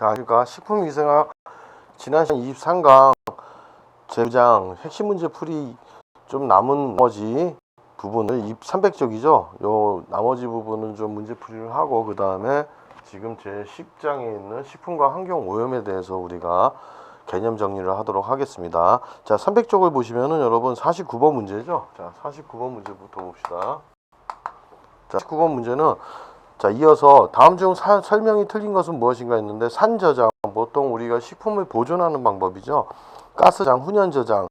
자, 그러니까 식품위생학 지난 시간 23강 제장 핵심 문제 풀이 좀 남은 나머지 부분을 300쪽이죠. 요 나머지 부분은 좀 문제 풀이를 하고 그 다음에 지금 제 10장에 있는 식품과 환경 오염에 대해서 우리가 개념 정리를 하도록 하겠습니다. 자, 300쪽을 보시면은 여러분 49번 문제죠. 자, 49번 문제부터 봅시다. 자, 19번 문제는 자, 이어서 다음 중 설명이 틀린 것은 무엇인가 했는데 산저장, 보통 우리가 식품을 보존하는 방법이죠. 가스장, 훈연저장.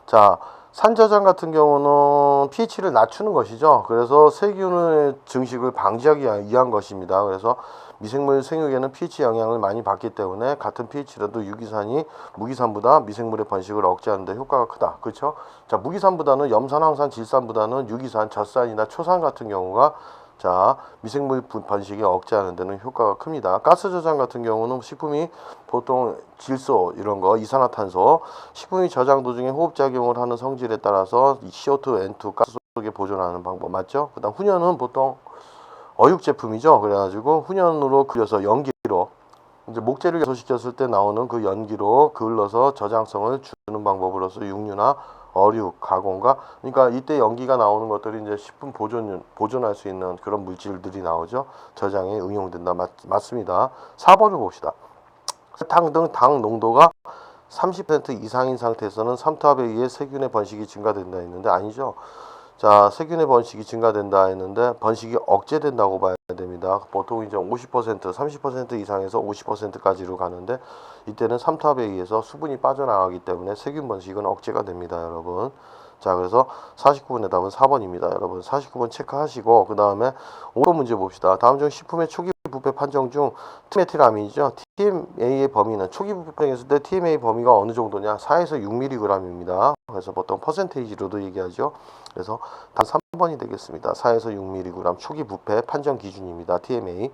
자, 산저장 같은 경우는 pH를 낮추는 것이죠. 그래서 세균의 증식을 방지하기 위한 것입니다. 그래서 미생물 생육에는 pH 영향을 많이 받기 때문에 같은 pH라도 유기산이 무기산보다 미생물의 번식을 억제하는 데 효과가 크다. 그렇죠? 자, 무기산보다는 염산, 황산, 질산보다는 유기산, 젖산이나 초산 같은 경우가 자, 미생물 번식에 억제하는 데는 효과가 큽니다. 가스 저장 같은 경우는 식품이 보통 질소 이런 거 이산화탄소 식품이 저장 도중에 호흡작용을 하는 성질에 따라서 CO2, N2 가스 속에 보존하는 방법 맞죠? 그다음 훈연은 보통 어육 제품이죠. 그래가지고 훈연으로 그려서 연기로 이제 목재를 연소시켰을 때 나오는 그 연기로 그을러서 저장성을 주는 방법으로서 육류나 어육, 가공과 그러니까 이때 연기가 나오는 것들이 이제 식품 보존할 수 있는 그런 물질들이 나오죠. 저장에 응용된다. 맞습니다. 4번을 봅시다. 설탕 등 당 농도가 30% 이상인 상태에서는 삼투압에 의해 세균의 번식이 증가된다 했는데 아니죠. 자, 세균의 번식이 증가된다 했는데 번식이 억제된다고 봐야 됩니다. 보통 이제 50%, 30% 이상에서 50%까지로 가는데 이때는 삼투압에 의해서 수분이 빠져나가기 때문에 세균 번식은 억제가 됩니다, 여러분. 자, 그래서 49번의 답은 4번입니다. 여러분 49번 체크하시고 그 다음에 5번 문제 봅시다. 다음 중 식품의 초기 부패 판정 중 트메틸아민이죠. TMA의 범위는 초기 부패했을 때 TMA 범위가 어느 정도냐? 4에서 6mg입니다. 그래서 보통 퍼센테이지로도 얘기하죠. 그래서 단 3번이 되겠습니다. 4에서 6mg 초기 부패 판정 기준입니다. TMA.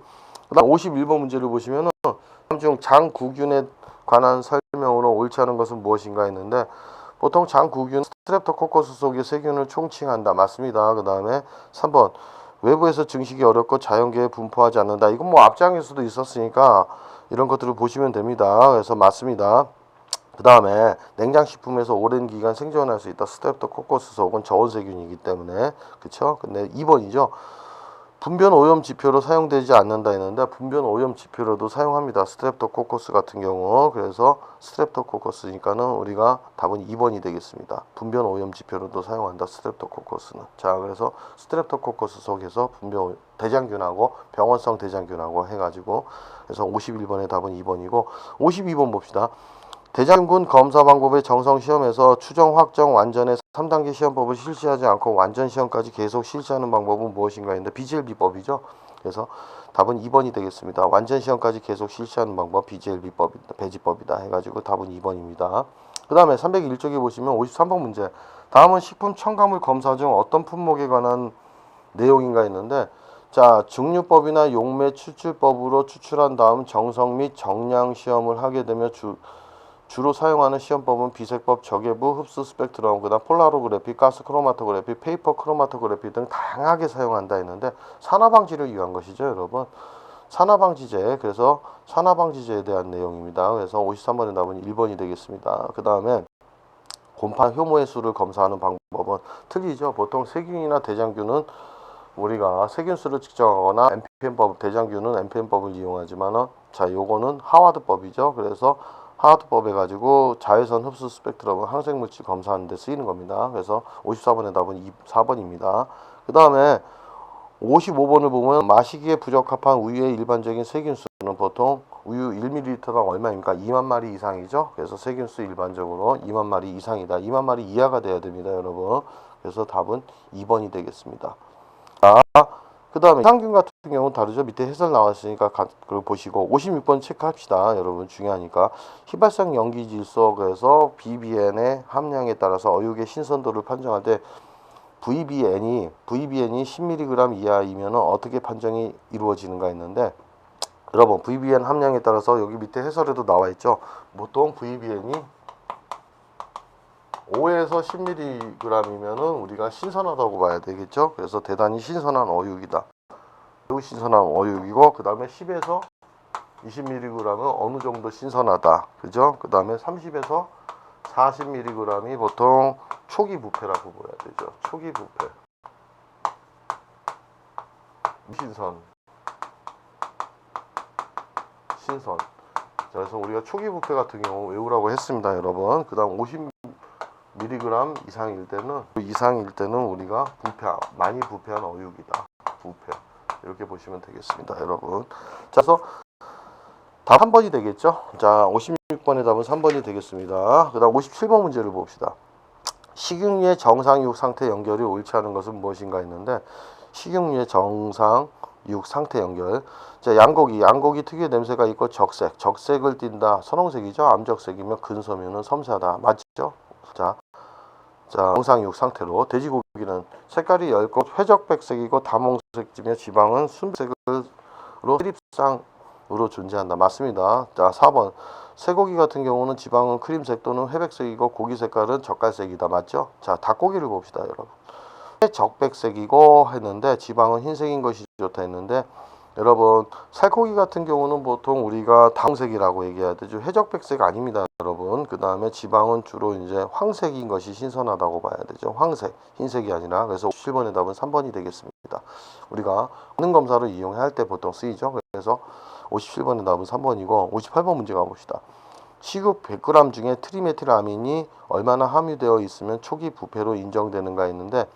그다음 51번 문제를 보시면은 다음 중 장구균에 관한 설명으로 옳지 않은 것은 무엇인가 했는데 보통 장구균 스트랩토코커스 속의 세균을 총칭한다. 맞습니다. 그 다음에 3번 외부에서 증식이 어렵고 자연계에 분포하지 않는다. 이건 뭐 앞장에서도 있었으니까 이런 것들을 보시면 됩니다. 그래서 맞습니다. 그 다음에 냉장식품에서 오랜 기간 생존할 수 있다. 스트랩토코커스 속은 저온세균이기 때문에 그쵸? 근데 2번이죠. 분변 오염 지표로 사용되지 않는다 했는데 분변 오염 지표로도 사용합니다. 스트랩토코커스 같은 경우. 그래서 스트랩토코커스니까는 우리가 답은 2번이 되겠습니다. 분변 오염 지표로도 사용한다. 스트랩토코커스는. 자, 그래서 스트랩토코커스 속에서 분변 대장균하고 병원성 대장균하고 해가지고 그래서 51번의 답은 2번이고 52번 봅시다. 대장균 검사 방법의 정성 시험에서 추정, 확정, 완전의 3단계 시험법을 실시하지 않고 완전 시험까지 계속 실시하는 방법은 무엇인가 했는데 BGLB법이죠. 그래서 답은 2번이 되겠습니다. 완전 시험까지 계속 실시하는 방법 BGLB법이다. 배지법이다 해가지고 답은 2번입니다. 그 다음에 301쪽에 보시면 53번 문제. 다음은 식품 첨가물 검사 중 어떤 품목에 관한 내용인가 했는데 자, 증류법이나 용매 추출법으로 추출한 다음 정성 및 정량 시험을 하게 되면 주로 사용하는 시험법은 비색법, 저계부, 흡수 스펙트럼, 그다음 폴라로그래피, 가스 크로마토그래피, 페이퍼 크로마토그래피 등 다양하게 사용한다 했는데 산화방지를 위한 것이죠, 여러분. 산화방지제, 그래서 산화방지제에 대한 내용입니다. 그래서 53번의 답은 1번이 되겠습니다. 그 다음에 곰팡 효모의 수를 검사하는 방법은 틀리죠. 보통 세균이나 대장균은 우리가 세균수를 측정하거나 MPM법, 대장균은 MPM법을 이용하지만은 자, 요거는 하와드법이죠. 그래서 하와드법 해가지고 자외선 흡수 스펙트럼은 항생물질 검사하는 데 쓰이는 겁니다. 그래서 54번의 답은 4번입니다. 그 다음에 55번을 보면 마시기에 부적합한 우유의 일반적인 세균수는 보통 우유 1ml당 얼마입니까? 2만 마리 이상이죠. 그래서 세균수 일반적으로 2만 마리 이상이다. 2만 마리 이하가 돼야 됩니다, 여러분. 그래서 답은 2번이 되겠습니다. 그 다음에 향균 같은 경우는 다르죠. 밑에 해설 나왔으니까 그걸 보시고 56번 체크합시다. 여러분 중요하니까 휘발성 염기질소에서 BBN의 함량에 따라서 어육의 신선도를 판정할 때 VBN이 10mg 이하이면 어떻게 판정이 이루어지는가 했는데 여러분 VBN 함량에 따라서 여기 밑에 해설에도 나와 있죠. 보통 VBN이 5에서 10mg이면은 우리가 신선하다고 봐야 되겠죠. 그래서 대단히 신선한 어육이다. 매우 신선한 어육이고 그 다음에 10에서 20mg은 어느 정도 신선하다. 그죠? 그 다음에 30에서 40mg이 보통 초기 부패라고 보여야 되죠. 초기 부패. 신선. 신선. 자, 그래서 우리가 초기 부패 같은 경우 외우라고 했습니다, 여러분. 그 다음 50mg 이상일 때는 우리가 많이 부패한 어육이다. 부패. 이렇게 보시면 되겠습니다, 여러분. 자, 그래서 답 3번이 되겠죠? 자, 56번의 답은 3번이 되겠습니다. 그 다음 57번 문제를 봅시다. 식용유의 정상육 상태 연결이 옳지 않은 것은 무엇인가 했는데, 식용유의 정상육 상태 연결. 자, 양고기 특유의 냄새가 있고 적색을 띈다. 선홍색이죠. 암적색이면 근섬유는 섬세하다. 맞죠? 자, 정상육 상태로. 돼지고기는 색깔이 엷고 회적백색이고 다몽색이며 지방은 순백색으로 트립상으로 존재한다. 맞습니다. 자, 4번. 쇠고기 같은 경우는 지방은 크림색 또는 회백색이고 고기 색깔은 젓갈색이다. 맞죠? 자, 닭고기를 봅시다, 여러분. 적백색이고 했는데 지방은 흰색인 것이 좋다 했는데, 여러분 살코기 같은 경우는 보통 우리가 다홍색이라고 얘기해야 되죠. 회적백색 아닙니다, 여러분. 그 다음에 지방은 주로 이제 황색인 것이 신선하다고 봐야 되죠. 황색, 흰색이 아니라. 그래서 57번의 답은 3번이 되겠습니다. 우리가 권능 검사를 이용할 때 보통 쓰이죠. 그래서 57번의 답은 3번이고, 58번 문제 가봅시다. 식육 100g 중에 트리메틸아민이 얼마나 함유되어 있으면 초기 부패로 인정되는가 했는데,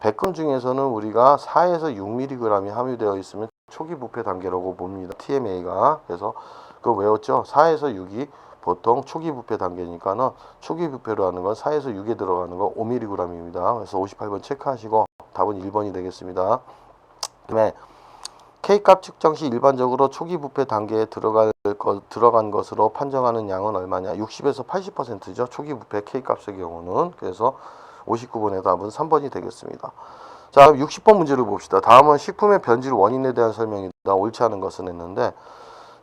100g 중에서는 우리가 4에서 6mg이 함유되어 있으면 초기 부패 단계라고 봅니다. TMA가. 그래서 그거 외웠죠? 4에서 6이 보통 초기 부패 단계니까는 초기 부패로 하는 건 4에서 6에 들어가는 거 5mg입니다. 그래서 58번 체크하시고 답은 1번이 되겠습니다. 그다음에 K값 측정 시 일반적으로 초기 부패 단계에 들어간 것으로 판정하는 양은 얼마냐? 60에서 80%죠. 초기 부패 K값의 경우는. 그래서 59번의 답은 3번이 되겠습니다. 자, 60번 문제를 봅시다. 다음은 식품의 변질 원인에 대한 설명이다. 옳지 않은 것은 했는데,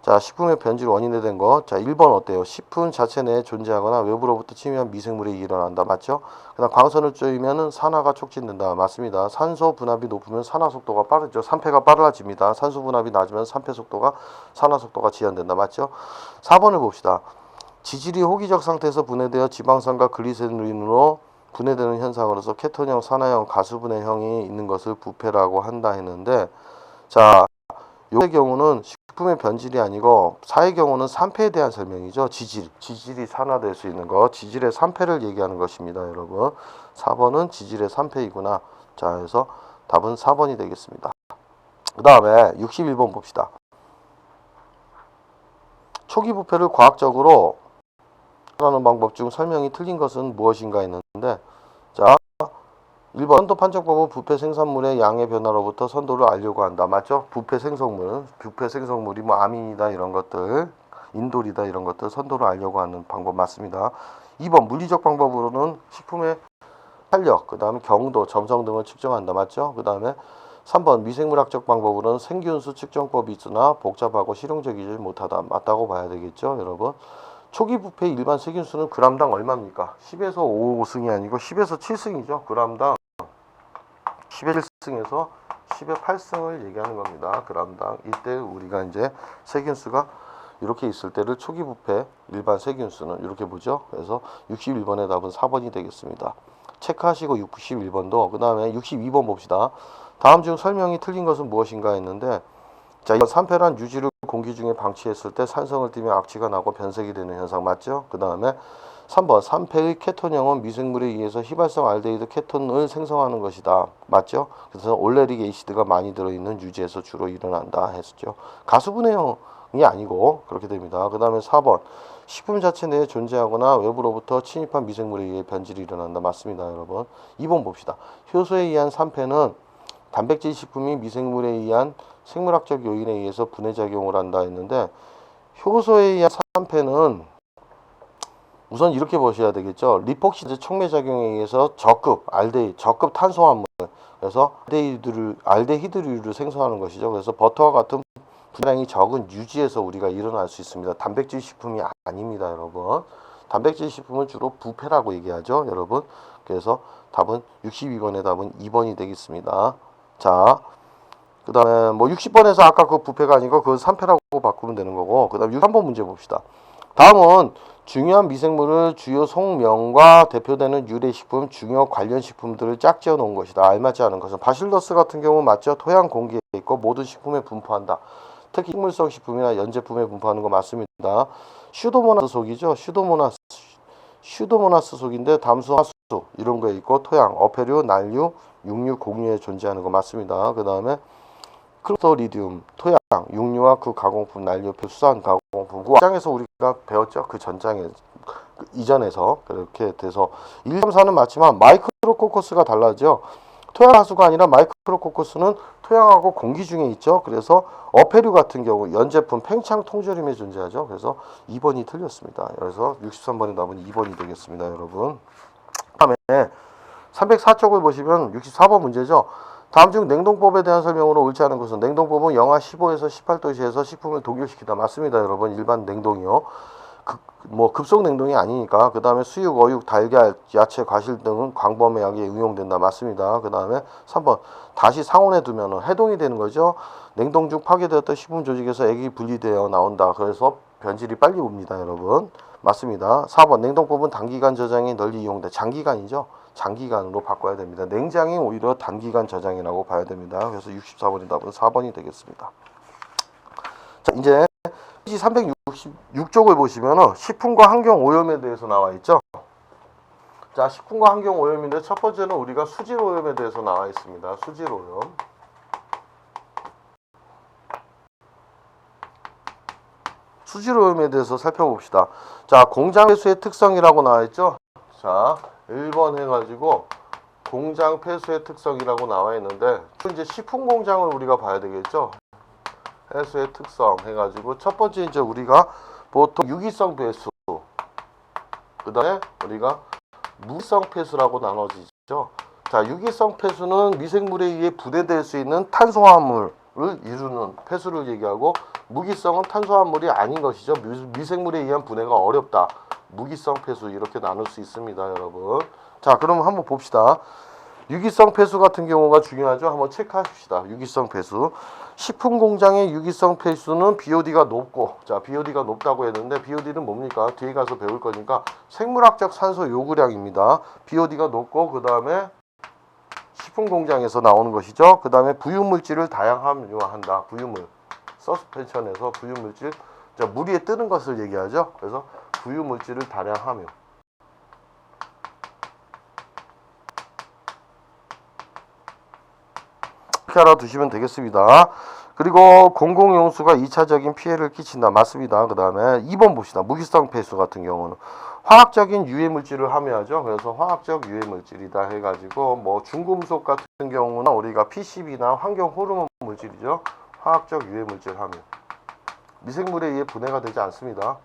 자, 식품의 변질 원인에 대한 거. 자, 1번 어때요? 식품 자체 내에 존재하거나 외부로부터 침입한 미생물이 일어난다. 맞죠? 그다음 광선을 쬐면은 산화가 촉진된다. 맞습니다. 산소 분압이 높으면 산화 속도가 빠르죠. 산패가 빨라집니다. 산소 분압이 낮으면 산패 속도가 산화 속도가 지연된다. 맞죠? 4번을 봅시다. 지질이 호기적 상태에서 분해되어 지방산과 글리세린으로 분해되는 현상으로서 케톤형, 산화형, 가수분해형이 있는 것을 부패라고 한다 했는데, 자, 요의 경우는 식품의 변질이 아니고 4의 경우는 산패에 대한 설명이죠. 지질이 산화될 수 있는 것, 지질의 산패를 얘기하는 것입니다, 여러분. 4번은 지질의 산패이구나. 자, 그래서 답은 4번이 되겠습니다. 그 다음에 61번 봅시다. 초기 부패를 과학적으로 하는 방법 중 설명이 틀린 것은 무엇인가 했는데, 자, 1번 선도 판정법은 부패 생산물의 양의 변화로부터 선도를 알려고 한다. 맞죠? 부패 생성물이 뭐 아민이다 이런 것들, 인돌이다 이런 것들 선도를 알려고 하는 방법 맞습니다. 2번 물리적 방법으로는 식품의 탄력, 그 다음에 경도, 점성 등을 측정한다. 맞죠? 그 다음에 3번 미생물학적 방법으로는 생균수 측정법이 있으나 복잡하고 실용적이지 못하다. 맞다고 봐야 되겠죠, 여러분? 초기 부패 일반 세균수는 g당 얼마입니까? 10에서 5승이 아니고 10에서 7승이죠. g당 10에 7승에서 10에 8승을 얘기하는 겁니다. g당. 이때 우리가 이제 세균수가 이렇게 있을 때를 초기 부패 일반 세균수는 이렇게 보죠. 그래서 61번의 답은 4번이 되겠습니다. 체크하시고 61번도 그 다음에 62번 봅시다. 다음 중 설명이 틀린 것은 무엇인가 했는데, 자, 이건 산패란 유지를 공기 중에 방치했을 때 산성을 띠면 악취가 나고 변색이 되는 현상 맞죠? 그 다음에 3번 산패의 케톤형은 미생물에 의해서 휘발성 알데히드 케톤을 생성하는 것이다. 맞죠? 그래서 올레릭 에이시드가 많이 들어있는 유지에서 주로 일어난다 했었죠. 가수분해형이 아니고 그렇게 됩니다. 그 다음에 4번 식품 자체 내에 존재하거나 외부로부터 침입한 미생물에 의해 변질이 일어난다. 맞습니다, 여러분. 2번 봅시다. 효소에 의한 산패는 단백질 식품이 미생물에 의한 생물학적 요인에 의해서 분해작용을 한다 했는데, 효소에 의한 산패는 우선 이렇게 보셔야 되겠죠. 리폭시드 촉매작용에 의해서 적급 탄수화물, 그래서 알데히드류를 생성하는 것이죠. 그래서 버터와 같은 분량이 적은 유지에서 우리가 일어날 수 있습니다. 단백질 식품이 아닙니다, 여러분. 단백질 식품은 주로 부패라고 얘기하죠, 여러분. 그래서 답은 62번의 답은 2번이 되겠습니다. 자, 그 다음에 뭐 60번에서 아까 그 부패가 아니고 그건 3패라고 바꾸면 되는 거고, 그 다음에 63번 문제 봅시다. 다음은 중요한 미생물을 주요 속명과 대표되는 유래식품, 중요 관련 식품들을 짝지어 놓은 것이다. 알맞지 않은 것은 바실러스 같은 경우 맞죠? 토양 공기에 있고 모든 식품에 분포한다. 특히 식물성 식품이나 연제품에 분포하는 거 맞습니다. 슈도모나스 속이죠. 슈도모나스 속인데 담수, 하수 이런 거에 있고 토양, 어패류, 난류, 육류, 곡류에 존재하는 거 맞습니다. 그 다음에 크로토리디움, 토양, 육류와 그 가공품, 난류, 수산 가공품. 그 장에서 우리가 배웠죠. 그 전장에 이전에서 그렇게 돼서 1, 3, 4는 맞지만 마이크로코커스가 달라져. 토양 하수가 아니라 마이크로코커스는 토양하고 공기 중에 있죠. 그래서 어패류 같은 경우 연제품 팽창 통조림에 존재하죠. 그래서 2번이 틀렸습니다. 그래서 63번에 답은 2번이 되겠습니다, 여러분. 다음에 304쪽을 보시면 64번 문제죠. 다음 중 냉동법에 대한 설명으로 옳지 않은 것은 냉동법은 영하 15에서 18도씨에서 식품을 동결시키다. 맞습니다, 여러분. 일반 냉동이요. 뭐 급속 냉동이 아니니까. 그 다음에 수육, 어육, 달걀, 야채, 과실 등은 광범위하게 응용된다. 맞습니다. 그 다음에 3번 다시 상온에 두면 해동이 되는 거죠. 냉동 중 파괴되었던 식품 조직에서 액이 분리되어 나온다. 그래서 변질이 빨리 옵니다, 여러분. 맞습니다. 4번 냉동법은 단기간 저장이 널리 이용돼. 장기간이죠. 장기간으로 바꿔야 됩니다. 냉장이 오히려 단기간 저장이라고 봐야 됩니다. 그래서 64번의 답은 4번이 되겠습니다. 자, 이제 366쪽을 보시면 식품과 환경 오염에 대해서 나와 있죠. 자, 식품과 환경 오염인데 첫 번째는 우리가 수질 오염에 대해서 나와 있습니다. 수질 오염. 수질 오염에 대해서 살펴봅시다. 자, 공장 폐수의 특성이라고 나와 있죠. 자, 1번 해가지고 공장 폐수의 특성이라고 나와 있는데 이제 식품 공장을 우리가 봐야 되겠죠. 폐수의 특성 해가지고 첫 번째 이제 우리가 보통 유기성 폐수, 그 다음에 우리가 무기성 폐수라고 나눠지죠. 자, 유기성 폐수는 미생물에 의해 분해될 수 있는 탄소화물을 이루는 폐수를 얘기하고, 무기성은 탄소화물이 아닌 것이죠. 미생물에 의한 분해가 어렵다. 무기성 폐수 이렇게 나눌 수 있습니다, 여러분. 자, 그럼 한번 봅시다. 유기성 폐수 같은 경우가 중요하죠. 한번 체크하십시다. 유기성 폐수. 식품 공장의 유기성 폐수는 BOD가 높고, 자, BOD가 높다고 했는데 BOD는 뭡니까? 뒤에 가서 배울 거니까 생물학적 산소 요구량입니다. BOD가 높고, 그 다음에 식품 공장에서 나오는 것이죠. 그 다음에 부유물질을 다양함유한다. 부유물. 서스펜션에서 부유물질, 자, 물 위에 뜨는 것을 얘기하죠. 그래서 부유물질을 다량 함유. 이렇게 알아두시면 되겠습니다. 그리고 공공용수가 2차적인 피해를 끼친다. 맞습니다. 그 다음에 2번 봅시다. 무기성 폐수 같은 경우는 화학적인 유해물질을 함유하죠. 그래서 화학적 유해물질이다 해가지고, 뭐 중금속 같은 경우는 우리가 PCB나 환경 호르몬 물질이죠. 화학적 유해물질 함유. 미생물에 의해 분해가 되지 않습니다.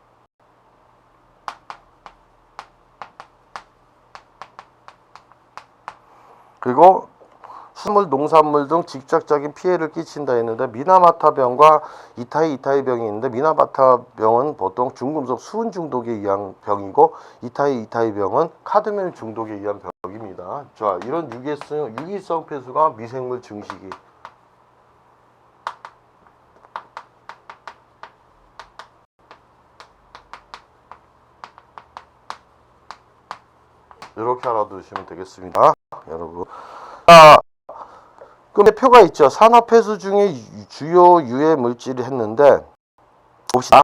그리고 수물, 농산물 등 직접적인 피해를 끼친다 했는데, 미나마타병과 이타이병이 있는데, 미나마타병은 보통 중금속 수은 중독에 의한 병이고, 이타이병은 카드뮴 중독에 의한 병입니다. 자, 이런 유기성 폐수가 미생물 증식이 이렇게 알아두시면 되겠습니다, 여러분. 자, 그럼 표가 있죠. 산화폐수 중에 주요 유해 물질이 했는데, 봅시다.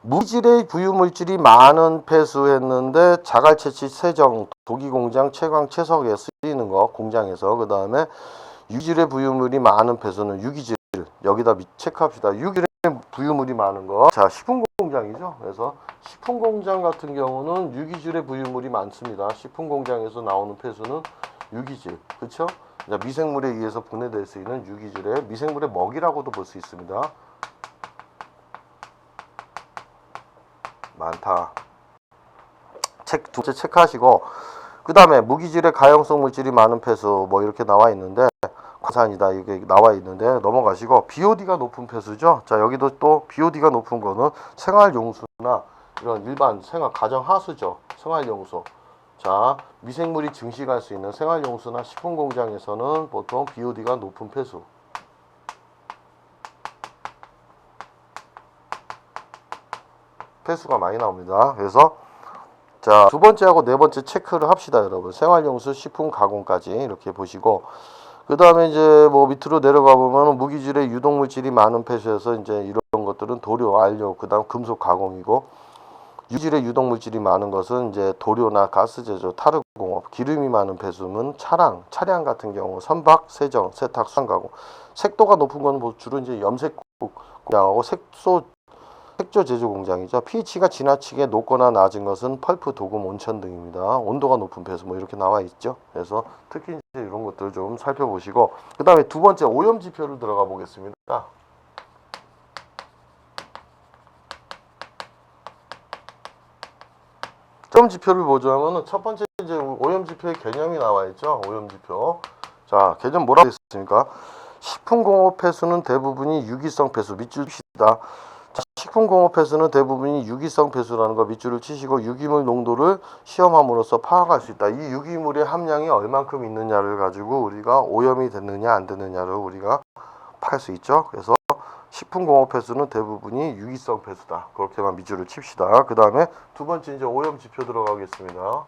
무기질의 부유물질이 많은 폐수했는데 자갈채취, 세정, 도기공장, 채광, 채석에 쓰이는 거 공장에서. 그 다음에 유기질의 부유물이 많은 폐수는 유기질, 여기다 체크합시다. 유기질의 부유물이 많은 거. 자, 식품공장이죠. 그래서 식품공장 같은 경우는 유기질의 부유물이 많습니다. 식품공장에서 나오는 폐수는 유기질, 그렇죠? 미생물에 의해서 분해될 수 있는 유기질의 미생물의 먹이라고도 볼 수 있습니다. 많다. 두 번째 체크하시고, 그 다음에 무기질의 가용성 물질이 많은 폐수 뭐 이렇게 나와 있는데, 과산이다 이게 나와 있는데 넘어가시고, BOD가 높은 폐수죠. 자, 여기도 또 BOD가 높은 거는 생활용수나 이런 일반 가정 하수죠. 생활용수. 자, 미생물이 증식할 수 있는 생활용수나 식품공장에서는 보통 BOD가 높은 폐수. 폐수가 많이 나옵니다. 그래서 자, 두 번째하고 네 번째 체크를 합시다, 여러분. 생활용수, 식품 가공까지 이렇게 보시고, 그 다음에 이제 뭐 밑으로 내려가 보면 무기질의 유독물질이 많은 폐수에서 이제 이런 것들은 도료, 안료, 그 다음 금속 가공이고, 유질의 유독물질이 많은 것은 이제 도료나 가스 제조, 타르공업, 기름이 많은 폐수는 차량 같은 경우 선박, 세정, 세탁, 수산 가공. 색도가 높은 건 뭐 주로 이제 염색 공장하고 색조 제조 공장이죠. pH가 지나치게 높거나 낮은 것은 펄프, 도금, 온천 등입니다. 온도가 높은 폐수 뭐 이렇게 나와 있죠. 그래서 특히 이제 이런 것들 좀 살펴보시고, 그 다음에 두 번째 오염 지표를 들어가 보겠습니다. 점 지표를 보자면은 첫 번째 이제 오염 지표의 개념이 나와 있죠. 오염 지표. 자, 개념 뭐라고 했습니까? 식품공업 폐수는 대부분이 유기성 폐수, 밑줄 칩시다. 자, 식품공업 폐수는 대부분이 유기성 폐수라는 거 밑줄을 치시고, 유기물 농도를 시험함으로써 파악할 수 있다. 이 유기물의 함량이 얼만큼 있느냐를 가지고 우리가 오염이 됐느냐 안 됐느냐를 우리가 파악할 수 있죠. 그래서 식품공업 폐수는 대부분이 유기성 폐수다. 그렇게만 밑줄을 칩시다. 그 다음에 두 번째 이제 오염 지표 들어가겠습니다.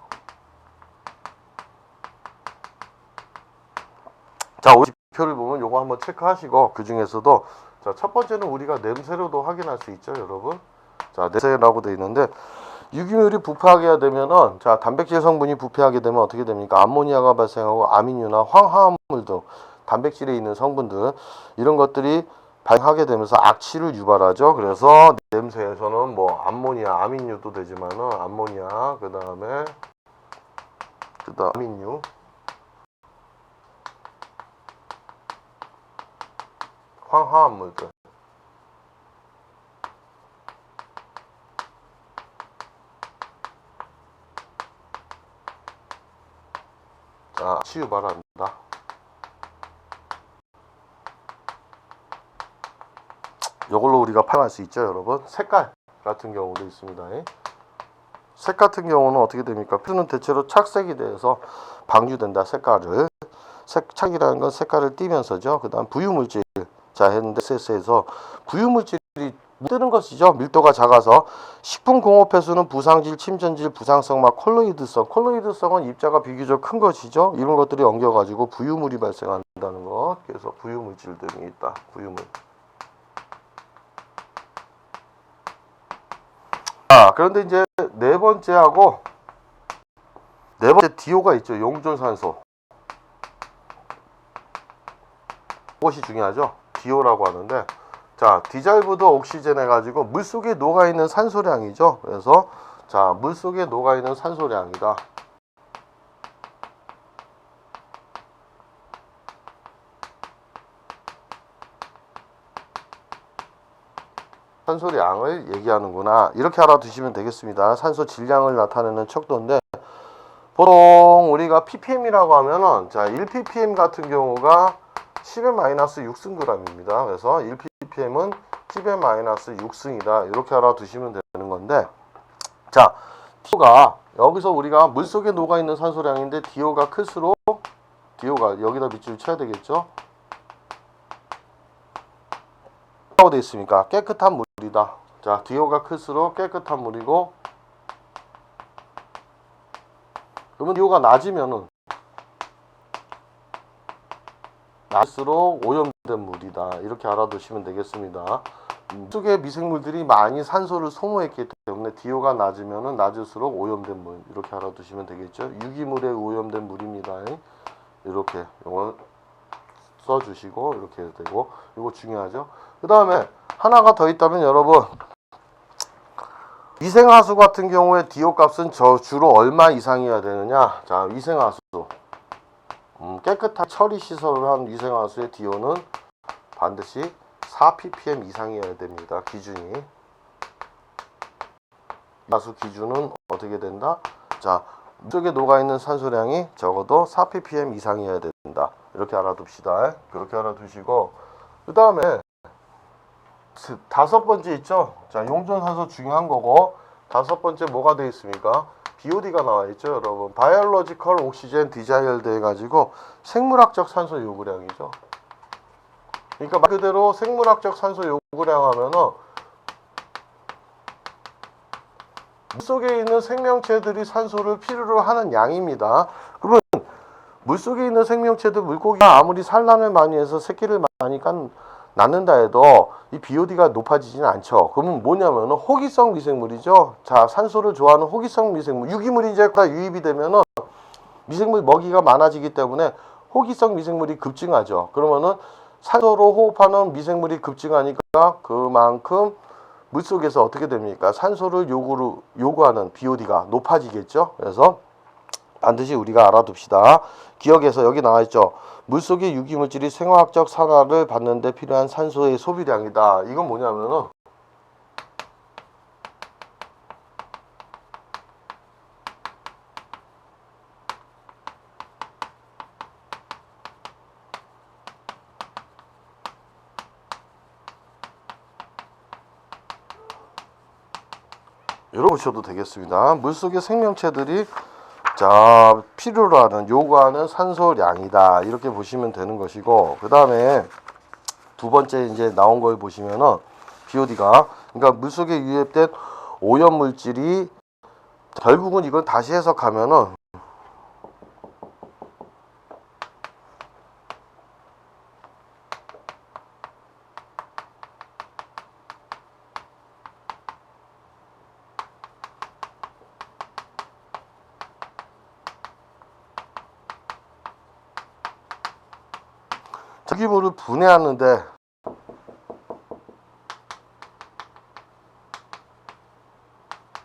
자, 오염 지표를 보면 요거 한번 체크하시고, 그 중에서도 자, 첫 번째는 우리가 냄새로도 확인할 수 있죠, 여러분. 자, 냄새라고 되어 있는데, 유기물이 부패하게 되면은, 자, 단백질 성분이 부패하게 되면 어떻게 됩니까? 암모니아가 발생하고 아민유나 황화합물 등 단백질에 있는 성분들, 이런 것들이 발생하게 되면서 악취를 유발하죠. 그래서 냄새에서는 뭐 암모니아, 아민유도 되지만은 암모니아, 그 다음에 아민유, 황화합물들. 자, 악취 유발한다. 이걸로 우리가 파악할 수 있죠, 여러분. 색깔 같은 경우도 있습니다. 색 같은 경우는 어떻게 됩니까? 폐수는 대체로 착색이 돼서 방류된다. 색깔을. 착이라는 건 색깔을 띠면서죠. 그 다음 부유물질. 자, 했는데 SS에서 부유물질이 뜨는 것이죠. 밀도가 작아서. 식품공업 폐수는 부상질, 침전질, 부상성, 막 콜로이드성. 콜로이드성은 입자가 비교적 큰 것이죠. 이런 것들이 엉겨가지고 부유물이 발생한다는 것. 그래서 부유물질 등이 있다. 부유물. 자, 그런데 이제 네 번째 DO가 있죠. 용존산소. 그것이 중요하죠. DO라고 하는데, 자, 디졸브드 옥시젠 해가지고 물속에 녹아있는 산소량이죠. 그래서 자, 물속에 녹아있는 산소량이다. 산소량을 얘기하는구나. 이렇게 알아두시면 되겠습니다. 산소 질량을 나타내는 척도인데, 보통 우리가 ppm이라고 하면은, 자, 1ppm 같은 경우가 10의 6승g입니다. 그래서 1ppm은 10의 6승이다. 이렇게 알아두시면 되는 건데, 자, DO가 여기서 우리가 물속에 녹아있는 산소량인데, DO가 클수록 DO가 여기다 밑줄 쳐야 되겠죠. 뭐라고 되어 있습니까? 깨끗한 물이다. 자, DO가 클수록 깨끗한 물이고, 그러면 DO가 낮으면은 낮을수록 오염된 물이다. 이렇게 알아두시면 되겠습니다. 물속의 미생물들이 많이 산소를 소모했기 때문에 DO가 낮으면은 낮을수록 오염된 물. 이렇게 알아두시면 되겠죠. 유기물에 오염된 물입니다. 이렇게 이거 써주시고 이렇게 되고, 이거 중요하죠. 그 다음에 하나가 더 있다면, 여러분, 위생하수 같은 경우에 DO 값은 주로 얼마 이상이어야 되느냐. 자, 위생하수, 깨끗한 처리 시설을 한 위생하수의 DO는 반드시 4ppm 이상이어야 됩니다. 기준이. 하수 기준은 어떻게 된다? 자, 물속에 녹아있는 산소량이 적어도 4ppm 이상이어야 된다. 이렇게 알아둡시다. 그렇게 알아두시고, 그 다음에 다섯 번째 있죠. 자, 용존산소 중요한 거고, 다섯 번째 뭐가 되어 있습니까? BOD가 나와 있죠, 여러분. 바이올로지컬 옥시젠 디자이얼드 해가지고 생물학적 산소 요구량이죠. 그러니까 말 그대로 생물학적 산소 요구량 하면은 물속에 있는 생명체들이 산소를 필요로 하는 양입니다. 그러면 물속에 있는 생명체들, 물고기가 아무리 산란을 많이 해서 새끼를 많이 낳는다 해도 이 BOD가 높아지지는 않죠. 그러면 뭐냐면은 호기성 미생물이죠. 자, 산소를 좋아하는 호기성 미생물, 유기물이 이제 다 유입이 되면은 미생물 먹이가 많아지기 때문에 호기성 미생물이 급증하죠. 그러면은 산소로 호흡하는 미생물이 급증하니까 그만큼 물속에서 어떻게 됩니까? 산소를 요구하는 BOD가 높아지겠죠. 그래서 반드시 우리가 알아둡시다. 기억에서 여기 나와 있죠. 물속의 유기물질이 생화학적 산화를 받는 데 필요한 산소의 소비량이다. 이건 뭐냐면은 열어보셔도 되겠습니다. 물속의 생명체들이 자, 필요로 하는, 요구하는 산소량이다. 이렇게 보시면 되는 것이고, 그 다음에 두 번째 이제 나온 걸 보시면은 BOD가, 그러니까 물속에 유입된 오염 물질이 결국은 이걸 다시 해석하면은 유기물을 분해하는데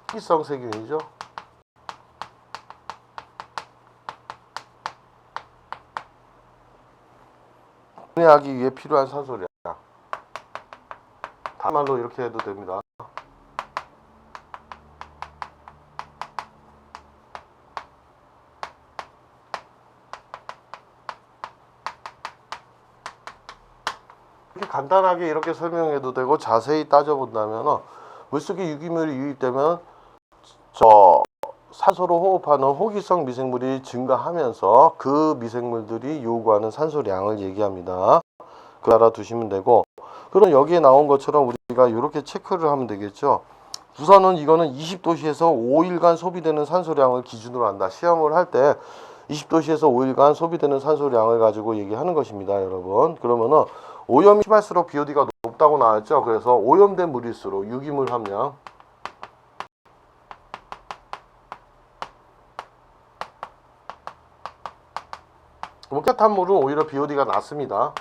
특이성 세균이죠. 분해하기 위해 필요한 산소량. 다른 말로 이렇게 해도 됩니다. 이렇게 간단하게 이렇게 설명해도 되고, 자세히 따져본다면 물속에 유기물이 유입되면 산소로 호흡하는 호기성 미생물이 증가하면서 그 미생물들이 요구하는 산소량을 얘기합니다. 그 알아두시면 되고, 그럼 여기에 나온 것처럼 우리가 이렇게 체크를 하면 되겠죠. 우선은 이거는 20도시에서 5일간 소비되는 산소량을 기준으로 한다. 시험을 할 때 20도시에서 5일간 소비되는 산소량을 가지고 얘기하는 것입니다, 여러분. 그러면은 오염이 심할수록 BOD가 높다고 나왔죠. 그래서 오염된 물일수록 유기물 함량, 깨끗한 물은 오히려 BOD가 낮습니다.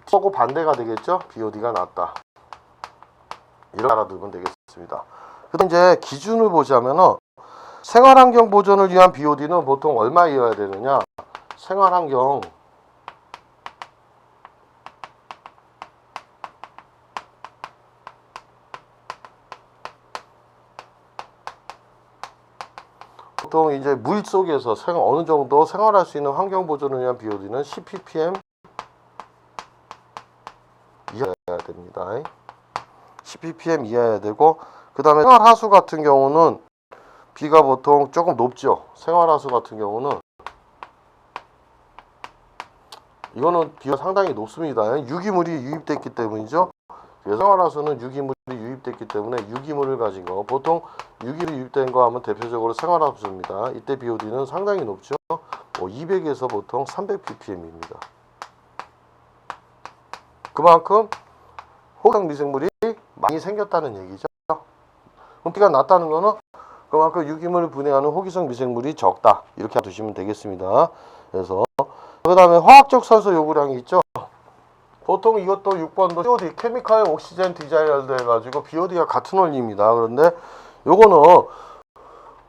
서고 반대가 되겠죠. BOD가 낮다. 이렇게 알아두면 되겠습니다. 그다음 이제 기준을 보자면은 생활환경 보존을 위한 BOD는 보통 얼마이어야 되느냐? 생활환경 보통 이제 물 속에서 어느 정도 생활할 수 있는 환경 보존을 위한 BOD는 10ppm 이하여야 됩니다. 10ppm 이하여야 되고, 그 다음에 생활하수 같은 경우는 B가 보통 조금 높죠. 생활하수 같은 경우는 이거는 B가 상당히 높습니다. 유기물이 유입됐기 때문이죠. 생활하수는 유기물이 유입됐기 때문에 유기물을 가진 거, 보통 유기물이 유입된 거 하면 대표적으로 생활하수입니다. 이때 BOD는 상당히 높죠. 200에서 보통 300ppm입니다. 그만큼 호기성 미생물이 많이 생겼다는 얘기죠. B가 낮다는 거는 그만큼 유기물을 분해하는 호기성 미생물이 적다. 이렇게 두시면 되겠습니다. 그래서 그 다음에 화학적 산소 요구량이 있죠. 보통 이것도 6번도 COD, 케미컬 옥시젠 디자이어드 해가지고 BOD가 같은 원리입니다. 그런데 요거는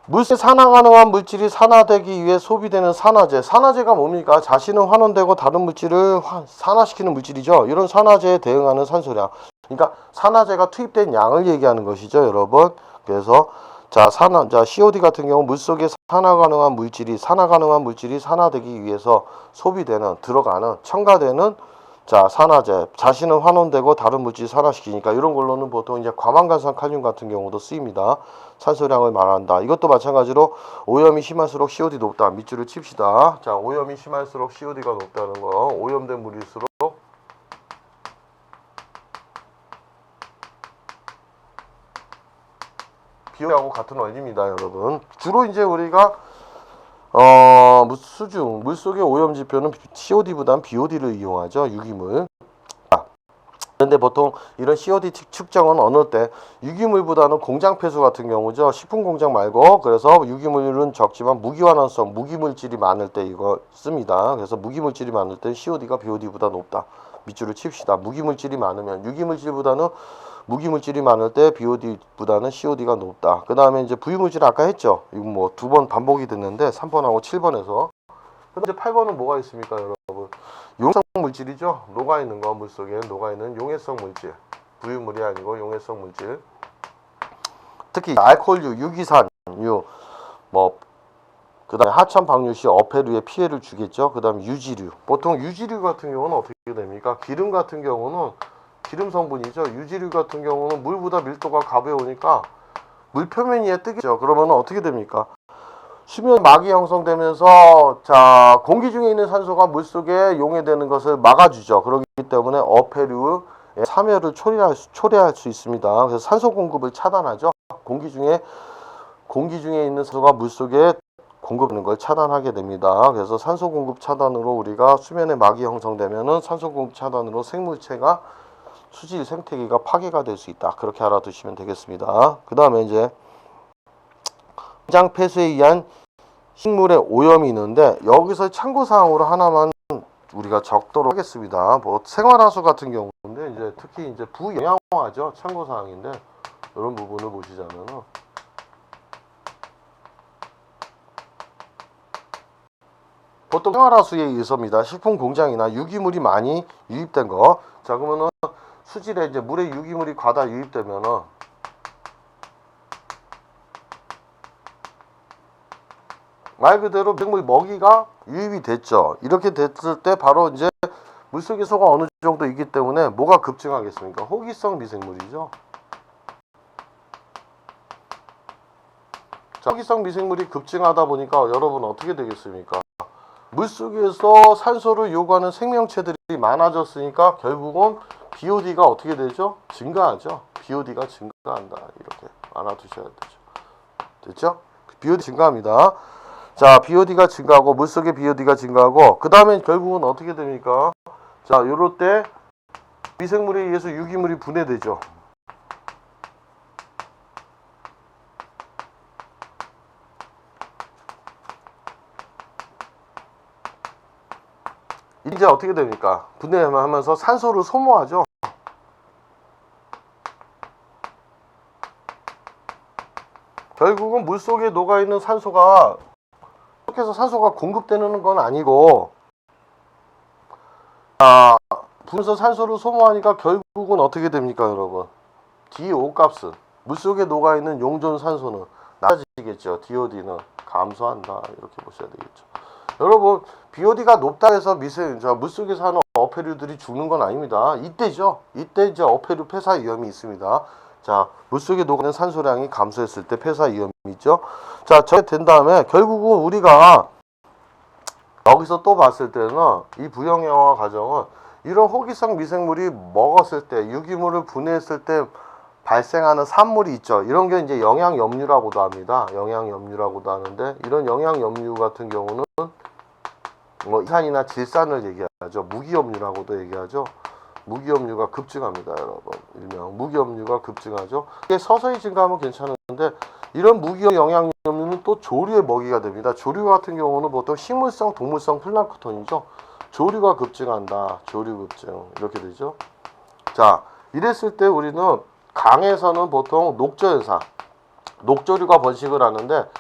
물세 산화 가능한 물질이 산화되기 위해 소비되는 산화제. 산화제가 뭡니까? 자신은 환원되고 다른 물질을 산화시키는 물질이죠. 이런 산화제에 대응하는 산소량. 그러니까 산화제가 투입된 양을 얘기하는 것이죠, 여러분. 그래서 자, COD 같은 경우 물속에 산화 가능한 물질이 산화되기 위해서 소비되는, 들어가는, 첨가되는 산화제, 자신은 환원되고 다른 물질 산화시키니까 이런 걸로는 보통 이제 과망간산 칼륨 같은 경우도 쓰입니다. 산소량을 말한다. 이것도 마찬가지로 오염이 심할수록 COD 높다. 밑줄을 칩시다. 자, 오염이 심할수록 COD가 높다는 거. 오염된 물일수록 BOD하고 같은 원리입니다, 여러분. 주로 이제 우리가 수중 물속의 오염 지표는 COD보다는 BOD를 이용하죠. 유기물. 그런데 보통 이런 COD 측정은 어느 때 유기물보다는 공장 폐수 같은 경우죠. 식품 공장 말고, 그래서 유기물은 적지만 무기환원성 무기물질이 많을 때 이거 씁니다. 그래서 무기물질이 많을 때 COD가 BOD보다 높다. 밑줄을 칩시다. 무기물질이 많으면 유기물질보다는 무기물질이 많을 때 BOD보다는 COD가 높다. 그 다음에 이제 부유물질 아까 했죠. 이거 뭐 2번 반복이 됐는데 3번하고 7번에서. 근데 8번은 뭐가 있습니까, 여러분? 용해성 물질이죠. 녹아있는 거, 물속에 녹아있는 용해성 물질. 부유물이 아니고 용해성 물질. 특히 알코올류, 유기산유, 그 다음에 하천 방류 시 어패류에 피해를 주겠죠. 그 다음에 유지류. 보통 유지류 같은 경우는 어떻게 됩니까? 기름 같은 경우는 기름 성분이죠. 유지류 같은 경우는 물보다 밀도가 가벼우니까 물 표면 위에 뜨겠죠. 그러면 어떻게 됩니까? 수면 막이 형성되면서 자 공기 중에 있는 산소가 물속에 용해되는 것을 막아주죠. 그렇기 때문에 어패류의 사멸을 초래할 수 있습니다. 그래서 산소 공급을 차단하죠. 공기 중에 있는 산소가 물속에 공급하는 걸 차단하게 됩니다. 그래서 산소 공급 차단으로 우리가 수면에 막이 형성되면은 산소 공급 차단으로 생물체가 수질 생태계가 파괴가 될 수 있다. 그렇게 알아두시면 되겠습니다. 그 다음에 이제 공장 폐수에 의한 식물의 오염이 있는데 여기서 참고사항으로 하나만 우리가 적도록 하겠습니다. 뭐 생활하수 같은 경우인데 이제 특히 이제 부영양화죠. 참고사항인데 이런 부분을 보시자면은 보통 생활하수에 의해서입니다. 식품 공장이나 유기물이 많이 유입된 거. 자 그러면은 수질에 이제 물에 유기물이 과다 유입되면은 말 그대로 미생물 먹이가 유입이 됐죠. 이렇게 됐을 때 바로 이제 물속의 소가 어느 정도 있기 때문에 뭐가 급증하겠습니까? 호기성 미생물이죠. 자, 호기성 미생물이 급증하다 보니까 여러분 어떻게 되겠습니까? 물속에서 산소를 요구하는 생명체들이 많아졌으니까 결국은 BOD가 어떻게 되죠? 증가하죠. BOD가 증가한다. 이렇게 알아두셔야 되죠. 됐죠? BOD 증가합니다. 자, BOD가 증가하고 물속의 BOD가 증가하고 그 다음에 결국은 어떻게 됩니까? 자, 요럴 때 미생물에 의해서 유기물이 분해되죠. 이제 어떻게 됩니까? 분해하면서 산소를 소모하죠. 결국은 물속에 녹아있는 산소가 계속해서 산소가 공급되는 건 아니고 분해서 산소를 소모하니까 결국은 어떻게 됩니까, 여러분? DO 값은 물속에 녹아있는 용존 산소는 낮아지겠죠. DOD는 감소한다. 이렇게 보셔야 되겠죠. 여러분 BOD가 높다 해서 물속에 사는 어패류들이 죽는 건 아닙니다. 이때죠. 이때 이제 어패류 폐사 위험이 있습니다. 자, 물속에 녹아있는 산소량이 감소했을 때 폐사 위험이 있죠. 자, 저게 된 다음에 결국은 우리가 여기서 또 봤을 때는 이 부영양화 과정은 이런 호기성 미생물이 먹었을 때 유기물을 분해했을 때 발생하는 산물이 있죠. 이런 게 이제 영양염류라고도 합니다. 영양염류라고도 하는데 이런 영양염류 같은 경우는 뭐 이산이나 질산을 얘기하죠. 무기염류라고도 얘기하죠. 무기염류가 급증합니다, 여러분. 일명 무기염류가 급증하죠. 이게 서서히 증가하면 괜찮은데 이런 무기염 영양염류는 또 조류의 먹이가 됩니다. 조류 같은 경우는 보통 식물성, 동물성 플랑크톤이죠. 조류가 급증한다. 조류 급증 이렇게 되죠. 자, 이랬을 때 우리는 강에서는 보통 녹조현상, 녹조류가 번식을 하는데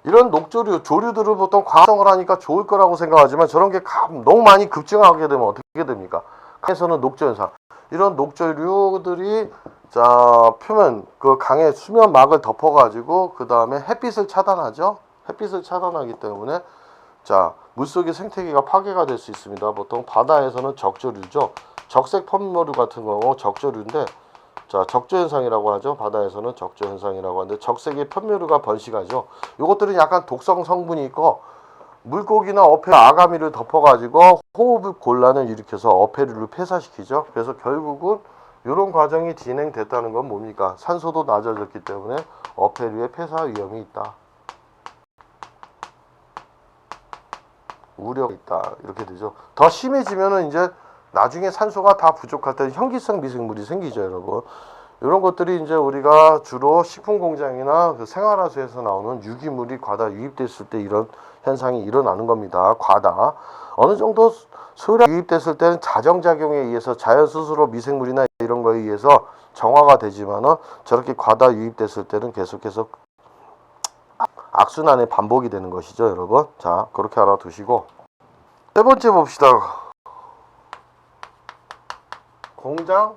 이런 녹조류, 조류들을 보통 과성을 하니까 좋을 거라고 생각하지만 저런 게 너무 많이 급증하게 되면 어떻게 됩니까? 강에서는 녹조현상, 이런 녹조류들이 자 표면 그 강의 수면막을 덮어가지고 그 다음에 햇빛을 차단하죠. 햇빛을 차단하기 때문에 자 물속의 생태계가 파괴가 될 수 있습니다. 보통 바다에서는 적조류죠. 적색 펌모류 같은 경우 적조류인데 자 적조현상이라고 하죠. 바다에서는 적조현상이라고 하는데 적색의 펌모류가 번식하죠. 이것들은 약간 독성 성분이 있고 물고기나 어패 아가미를 덮어가지고 호흡 곤란을 일으켜서 어패류를 폐사시키죠. 그래서 결국은 이런 과정이 진행됐다는 건 뭡니까? 산소도 낮아졌기 때문에 어패류의 폐사 위험이 있다. 우려가 있다. 이렇게 되죠. 더 심해지면은 이제 나중에 산소가 다 부족할 때 현기성 미생물이 생기죠, 여러분. 이런 것들이 이제 우리가 주로 식품 공장이나 그 생활하수에서 나오는 유기물이 과다 유입됐을 때 이런 현상이 일어나는 겁니다. 과다. 어느 정도 소량 유입됐을 때는 자정작용에 의해서 자연 스스로 미생물이나 이런 거에 의해서 정화가 되지만은 저렇게 과다 유입됐을 때는 계속해서 악순환의 반복이 되는 것이죠, 여러분. 자, 그렇게 알아두시고 세 번째 봅시다. 공장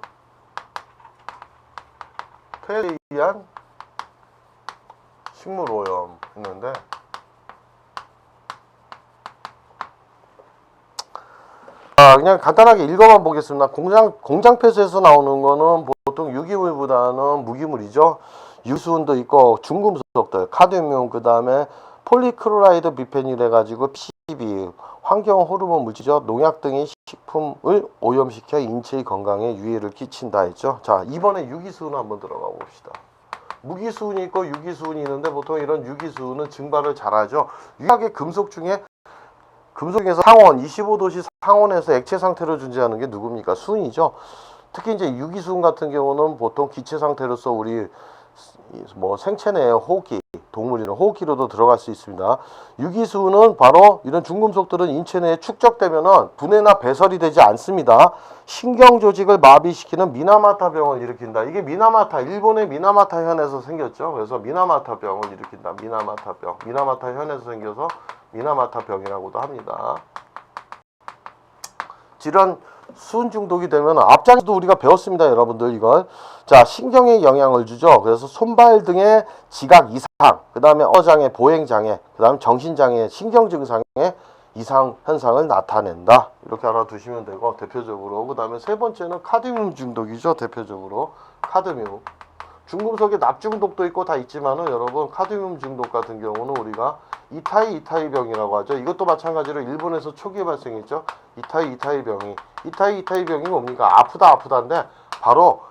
폐에 의한 식물 오염 했는데 그냥 간단하게 읽어만 보겠습니다. 공장 폐수에서 나오는 거는 보통 유기물보다는 무기물이죠. 유수은도 있고 중금속들, 카드뮴, 그 다음에 폴리크로라이드 비페닐 해가지고 PCB, 환경 호르몬 물질이죠. 농약 등의 식품을 오염시켜 인체의 건강에 유해를 끼친다 했죠. 자, 이번에 유기수은 한번 들어가 봅시다. 무기수은이 있고 유기수은이 있는데 보통 이런 유기수은은 증발을 잘하죠. 유일하게 금속 중에 금속에서 상온 25도씨 상온에서 액체 상태로 존재하는 게 누굽니까? 수은이죠. 특히 이제 유기수은 같은 경우는 보통 기체 상태로서 우리 뭐 생체 내에 호흡기, 동물이나 호흡기로도 들어갈 수 있습니다. 유기수은은 바로 이런 중금속들은 인체 내에 축적되면은 분해나 배설이 되지 않습니다. 신경 조직을 마비시키는 미나마타병을 일으킨다. 이게 미나마타, 일본의 미나마타 현에서 생겼죠. 그래서 미나마타 병을 일으킨다. 미나마타병, 미나마타 현에서 생겨서 미나마타 병이라고도 합니다. 질환 수은 중독이 되면 앞장에서도 우리가 배웠습니다, 여러분들. 이걸 자, 신경에 영향을 주죠. 그래서 손발 등의 지각 이상, 그 다음에 어장애, 보행장애, 그 다음에 정신장애, 신경증상의 이상 현상을 나타낸다. 이렇게 알아두시면 되고, 대표적으로. 그 다음에 세 번째는 카드뮴 중독이죠. 대표적으로 카드뮴. 중금속의 납중독도 있고 다 있지만은 여러분, 카드뮴 중독 같은 경우는 우리가 이타이 병이라고 하죠. 이것도 마찬가지로 일본에서 초기에 발생했죠. 이타이 병이 뭡니까? 아프다인데 바로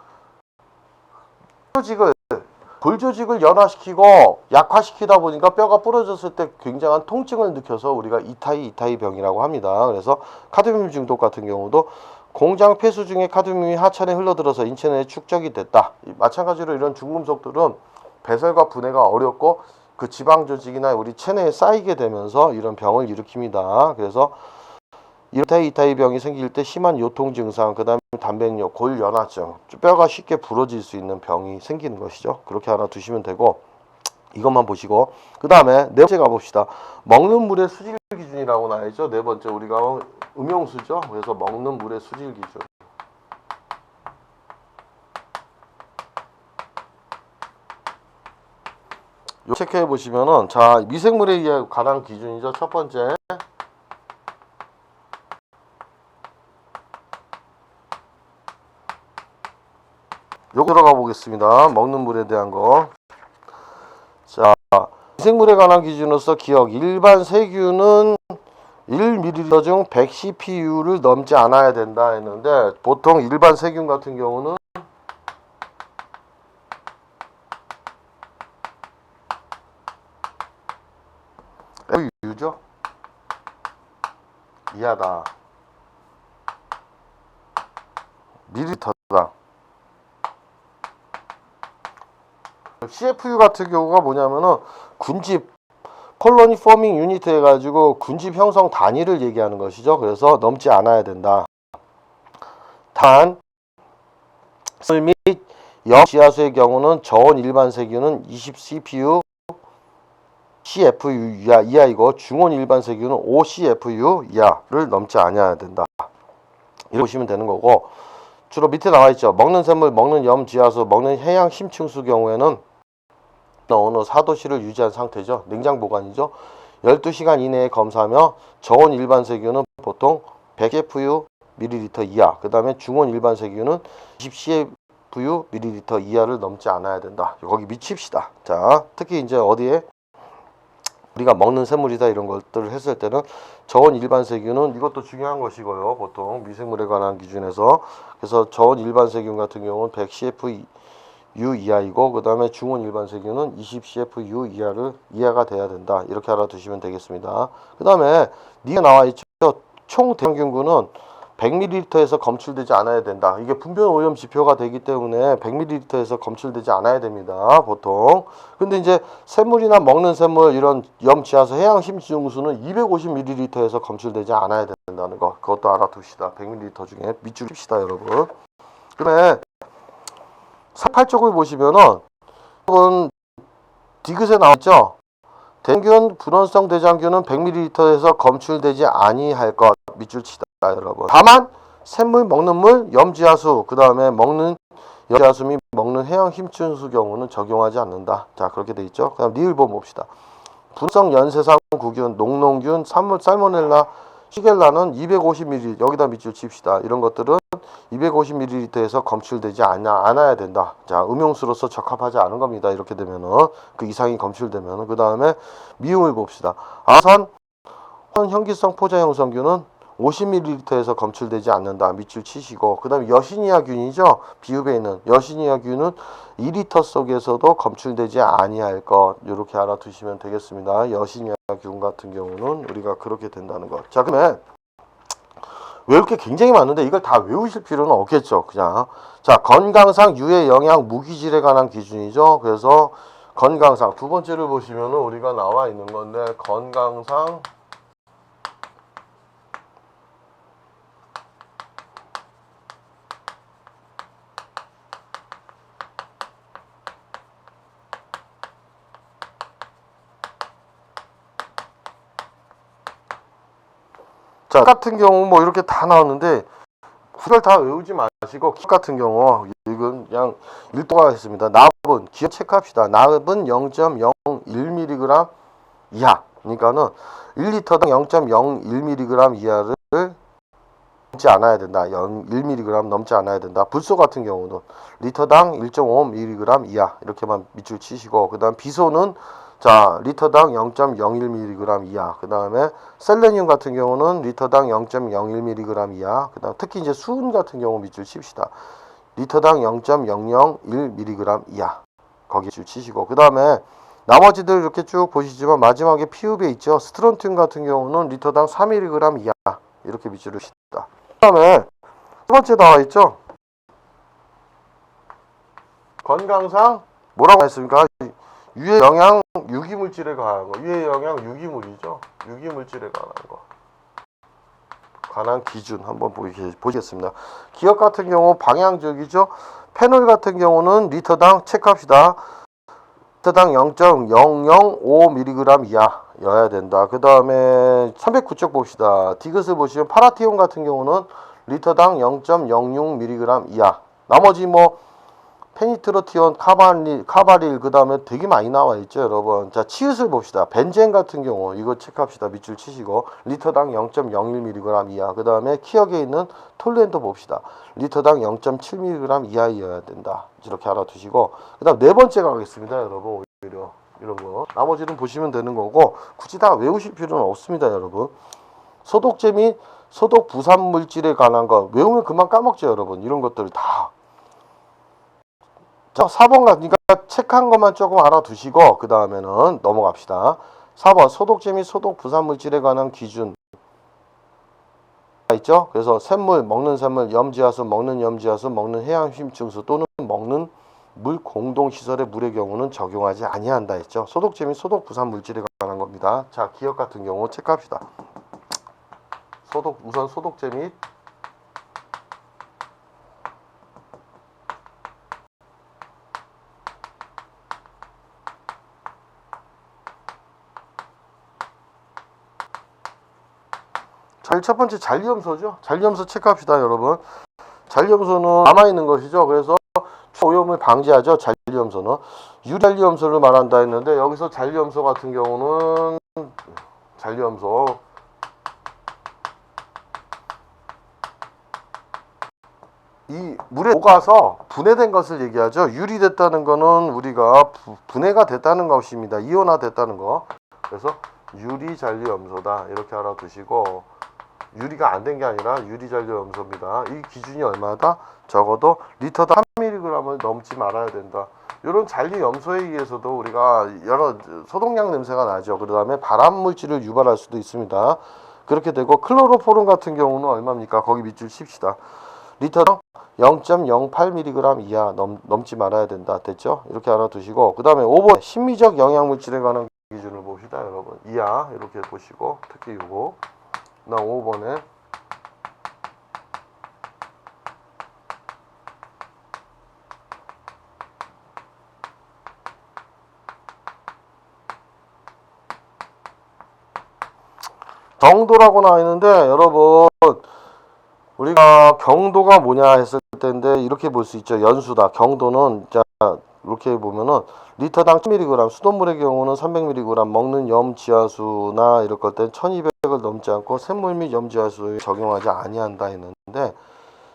골조직을 연화시키고 약화시키다 보니까 뼈가 부러졌을 때 굉장한 통증을 느껴서 우리가 이타이 병이라고 합니다. 그래서 카드뮴 중독 같은 경우도 공장 폐수 중에 카드뮴이 하천에 흘러들어서 인체 내에 축적이 됐다. 마찬가지로 이런 중금속들은 배설과 분해가 어렵고 그 지방 조직이나 우리 체내에 쌓이게 되면서 이런 병을 일으킵니다. 그래서 이타이 병이 생길 때 심한 요통 증상, 그 다음에 단백뇨, 골연화증, 뼈가 쉽게 부러질 수 있는 병이 생기는 것이죠. 그렇게 알아두시면 되고, 이것만 보시고, 그 다음에 네 번째 가봅시다. 먹는 물의 수질 기준이라고 나와있죠. 네 번째 우리가 음용수죠. 그래서 먹는 물의 수질 기준. 요 체크해 보시면은, 자, 미생물에 의해 관한 기준이죠. 첫 번째. 요거 들어가 보겠습니다. 먹는 물에 대한 거. 자, 미생물에 관한 기준으로서 기억. 일반 세균은 1ml 중 100cpu를 넘지 않아야 된다 했는데, 보통 일반 세균 같은 경우는 유죠? 이하다. 밀리터당. CFU 같은 경우가 뭐냐면은 군집 콜로니 포밍 유니트 해가지고 군집 형성 단위를 얘기하는 것이죠. 그래서 넘지 않아야 된다. 단, 술 및 지하수의 경우는 저온 일반 세균은 20cpu CFU 이하이고 중온 일반 세균은 5CFU 이하를 넘지 않아야 된다. 이렇게 보시면 되는 거고, 주로 밑에 나와 있죠. 먹는 샘물, 먹는 염 지하수, 먹는 해양 심층수 경우에는 어느 4도씨를 유지한 상태죠. 냉장 보관이죠. 12시간 이내에 검사하며 저온 일반 세균은 보통 100CFU ml 이하, 그 다음에 중온 일반 세균은 20CFU ml 이하를 넘지 않아야 된다. 거기 미칩시다. 자, 특히 이제 어디에 우리가 먹는 샘물이다 이런 것들을 했을 때는 저온 일반 세균은 이것도 중요한 것이고요. 보통 미생물에 관한 기준에서 그래서 저온 일반 세균 같은 경우는 100 CFU 이하이고 그 다음에 중온 일반 세균은 20 CFU 이하가 돼야 된다. 이렇게 알아두시면 되겠습니다. 그 다음에 니가 나와 있죠. 총 대형균군은 100ml에서 검출되지 않아야 된다. 이게 분변 오염 지표가 되기 때문에 100ml에서 검출되지 않아야 됩니다. 보통. 근데 이제 샘물이나 먹는 샘물 이런 염지하수 해양 심층수는 250ml에서 검출되지 않아야 된다는 거. 그것도 알아둡시다. 100ml 중에 밑줄 칩시다, 여러분. 그다음에 8쪽을 보시면은 여러분 디귿에 나왔죠. 대장균, 분원성 대장균은 100ml에서 검출되지 아니할 것. 밑줄 치다. 여러분. 다만 샘물, 먹는 물, 염지하수, 그 다음에 먹는 염지하수 및 먹는 해양 힘춘수 경우는 적용하지 않는다. 자, 그렇게 돼 있죠. 그다음 리을본 봅시다. 분성 연세상 구균, 농농균, 살모넬라, 시겔라는 250ml 여기다 밑줄 칩시다. 이런 것들은 250ml에서 검출되지 않아야 된다. 자, 음용수로서 적합하지 않은 겁니다. 이렇게 되면은 그 이상이 검출되면은 그 다음에 미음을 봅시다. 아산 현기성 포자형성균은 50ml에서 검출되지 않는다. 밑줄 치시고 그 다음에 여시니아균이죠. 비읍에 있는 여시니아균은 2리터 속에서도 검출되지 아니할 것 이렇게 알아두시면 되겠습니다. 여시니아균 같은 경우는 우리가 그렇게 된다는 것. 자, 그러면 외울 게 굉장히 많은데 이걸 다 외우실 필요는 없겠죠. 그냥 자, 건강상 유해 영양 무기질에 관한 기준이죠. 그래서 건강상 두 번째를 보시면은 우리가 나와 있는 건데 건강상 자, 같은 경우 뭐 이렇게 다 나왔는데 그걸 다 외우지 마시고 키 같은 경우 이건 그냥 일도가 있습니다. 납은 기억 체크합시다. 납은 0.01mg 이하. 그러니까는 1리터당 0.01mg 이하를 넘지 않아야 된다. 1mg 넘지 않아야 된다. 불소 같은 경우는 리터당 1.5mg 이하 이렇게만 밑줄 치시고 그다음 비소는 자, 리터당 0.01mg 이하. 그 다음에 셀레늄 같은 경우는 리터당 0.01mg 이하. 그 다음 특히 이제 수은 같은 경우 밑줄 칩시다. 리터당 0.001mg 이하. 거기 줄 치시고 그 다음에 나머지들 이렇게 쭉 보시지만 마지막에 피읍에 있죠. 스트론튬 같은 경우는 리터당 4mg 이하. 이렇게 밑줄을 칩시다. 그 다음에 두 번째 나와 있죠. 건강상 뭐라고 했습니까? 유해 영양 유기물질에 관한 거. 유해 영양 유기물이죠. 유기물질에 관한 거. 관한 기준 한번 보시겠습니다. 기억 같은 경우 방향적이죠. 페놀 같은 경우는 리터당 체크합시다. 리터당 0.005mg 이하여야 된다. 그 다음에 309쪽 봅시다. 디귿을 보시면 파라티온 같은 경우는 리터당 0.06mg 이하. 나머지 뭐 페니트로티온, 카바릴 그 다음에 되게 많이 나와 있죠, 여러분. 자, 치읓을 봅시다. 벤젠 같은 경우 이거 체크합시다. 밑줄 치시고 리터당 0.01mg 이하. 그 다음에 키역에 있는 톨렌도 봅시다. 리터당 0.7mg 이하여야 된다. 이렇게 알아두시고 그 다음 네 번째 가겠습니다, 여러분. 오히려 이런 거 나머지는 보시면 되는 거고 굳이 다 외우실 필요는 없습니다, 여러분. 소독제 및 소독 부산 물질에 관한 거 외우면 금방 까먹죠, 여러분. 이런 것들 다. 자, 4번 그러니까 체크한 것만 조금 알아두시고 그 다음에는 넘어갑시다. 4번 소독제 및 소독 부산물질에 관한 기준 있죠. 그래서 샘물, 먹는 샘물, 염지하수, 먹는 염지하수, 먹는 해양 심층수 또는 먹는 물 공동시설의 물의 경우는 적용하지 아니한다 했죠. 소독제 및 소독 부산물질에 관한 겁니다. 자, 기억 같은 경우 체크합시다. 우선 소독제 및 첫 번째 잔류염소죠. 잔류염소 체크합시다, 여러분. 잔류염소는 남아있는 것이죠. 그래서 오염을 방지하죠. 잔류염소는 유잔류염소를 말한다 했는데 여기서 잔류염소 같은 경우는 잔류염소 이 물에 녹아서 분해된 것을 얘기하죠. 유리됐다는 거는 우리가 분해가 됐다는 것입니다. 이온화 됐다는 거. 그래서 유리 잔류 염소다 이렇게 알아두시고, 유리가 안 된 게 아니라 유리 잔류 염소입니다. 이 기준이 얼마다? 적어도 리터당 3mg을 넘지 말아야 된다. 이런 잔류 염소에 의해서도 우리가 여러 소독약 냄새가 나죠. 그 다음에 발암 물질을 유발할 수도 있습니다. 그렇게 되고, 클로로포름 같은 경우는 얼마입니까? 거기 밑줄 칩시다. 리터당 0.08mg 이하 넘지 말아야 된다. 됐죠? 이렇게 알아두시고, 그 다음에 5번 심미적 영양물질에 관한 기준을 봅시다. 여러분 이하 이렇게 보시고, 특히 이거 나 5번에 경도라고 나와 있는데, 여러분 우리가 경도가 뭐냐 했을 때인데 이렇게 볼 수 있죠. 연수다. 경도는 자 이렇게 보면은 리터당 10mg, 수돗물의 경우는 300mg, 먹는 염지하수나 이럴 것 땐 1200을 넘지 않고 샘물 및 염지하수에 적용하지 아니한다 했는데,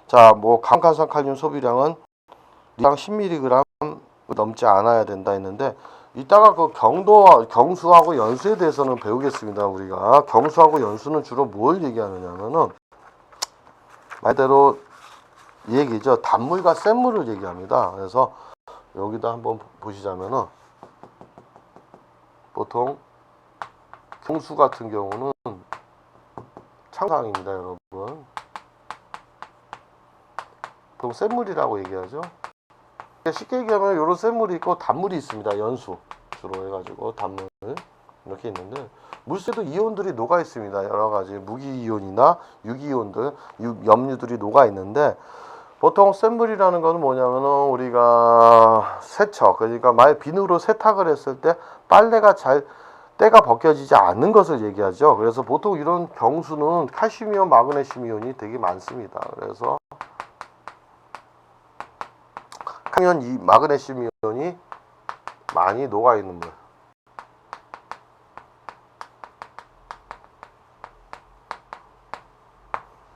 자 뭐 강간산 칼륨 소비량은 리터당 10mg 넘지 않아야 된다 했는데, 이따가 그 경수하고 연수에 대해서는 배우겠습니다. 우리가 경수하고 연수는 주로 뭘 얘기하느냐면은 말대로 이 얘기죠. 단물과 센물을 얘기합니다. 그래서 여기다 한번 보시자면은, 보통 경수 같은 경우는 창상입니다, 여러분. 보통 센물이라고 얘기하죠. 쉽게 얘기하면 이런 센물이 있고 단물이 있습니다. 연수 주로 해가지고 단물 이렇게 있는데, 물새도 이온들이 녹아 있습니다. 여러 가지 무기 이온이나 유기이온들, 염류들이 녹아 있는데, 보통 센물이라는 것은 뭐냐면은 우리가 세척, 그러니까 말 비누로 세탁을 했을 때 빨래가 잘 때가 벗겨지지 않는 것을 얘기하죠. 그래서 보통 이런 경수는 칼슘이온, 마그네슘 이온이 되게 많습니다. 그래서 이 마그네슘 이온이 많이 녹아 있는 물.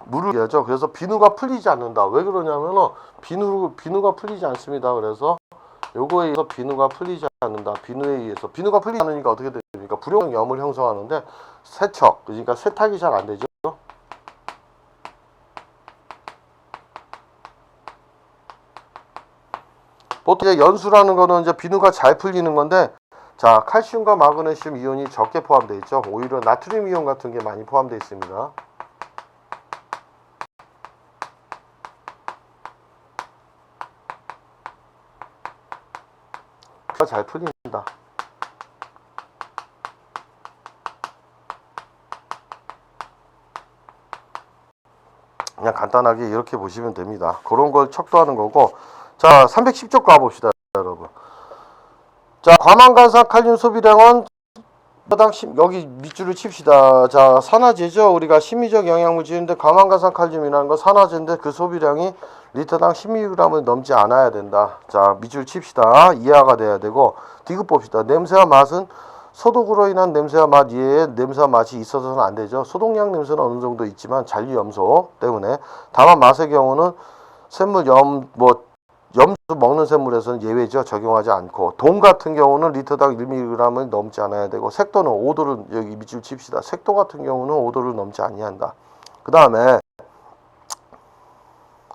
물을 얘기하죠. 그래서 비누가 풀리지 않는다. 왜 그러냐면은 비누가 풀리지 않습니다. 그래서 요거에 의해서 비누가 풀리지 않는다. 비누에 의해서 비누가 풀리지 않으니까 어떻게 됩니까? 불용 염을 형성하는데 세척, 그러니까 세탁이 잘 안 되죠. 보통 이제 연수라는 거는 이제 비누가 잘 풀리는 건데, 자 칼슘과 마그네슘 이온이 적게 포함되어 있죠. 오히려 나트륨 이온 같은 게 많이 포함되어 있습니다. 잘 풀린다. 그냥 간단하게 이렇게 보시면 됩니다. 그런 걸 척도하는 거고, 자 310쪽 가봅시다, 여러분. 자 과망간산 칼륨 소비량은 여기 밑줄을 칩시다. 자 산화제죠. 우리가 심미적 영양물질인데 과망간산 칼륨이라는 건 산화제인데 그 소비량이 리터당 10mg을 넘지 않아야 된다. 자 밑줄 칩시다. 이하가 돼야 되고, 디귿 봅시다. 냄새와 맛은 소독으로 인한 냄새와 맛 이외에 냄새와 맛이 있어서는 안 되죠. 소독약 냄새는 어느 정도 있지만 잔류 염소 때문에. 다만 맛의 경우는 샘물 염수 먹는 샘물에서는 예외죠. 적용하지 않고. 돔 같은 경우는 리터당 1mg을 넘지 않아야 되고, 색도는 5도를 여기 밑줄 칩시다. 색도 같은 경우는 5도를 넘지 아니한다. 그 다음에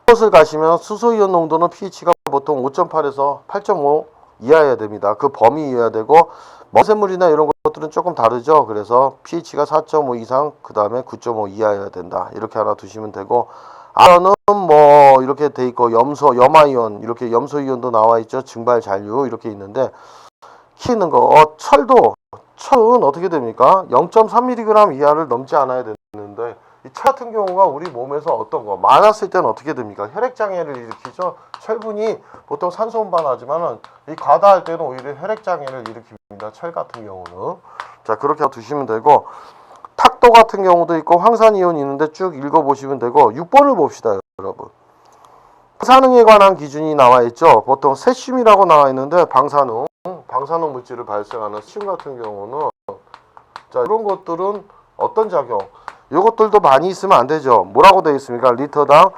것을 가시면 수소이온 농도는 pH가 보통 5.8에서 8.5 이하여야 됩니다. 그 범위여야 되고, 먹샘물이나 이런 것들은 조금 다르죠. 그래서 pH가 4.5 이상, 그 다음에 9.5 이하여야 된다. 이렇게 하나 두시면 되고, 아연은 뭐 이렇게 돼 있고, 염화이온, 이렇게 염소이온도 나와 있죠. 증발 잔류 이렇게 있는데, 키 있는 거 철은 어떻게 됩니까? 0.3mg 이하를 넘지 않아야 되는데, 이 철 같은 경우가 우리 몸에서 어떤 거 많았을 때는 어떻게 됩니까? 혈액장애를 일으키죠. 철분이 보통 산소 운반하지만은 이 과다할 때는 오히려 혈액장애를 일으킵니다. 철 같은 경우는. 자 그렇게 두시면 되고, 탁도 같은 경우도 있고 황산이온이 있는데 쭉 읽어보시면 되고, 6번을 봅시다, 여러분. 방사능에 관한 기준이 나와 있죠. 보통 세슘이라고 나와 있는데, 방사능 물질을 발생하는 세슘 같은 경우는, 자 이런 것들은 어떤 작용? 이것들도 많이 있으면 안 되죠. 뭐라고 되어 있습니까? 리터당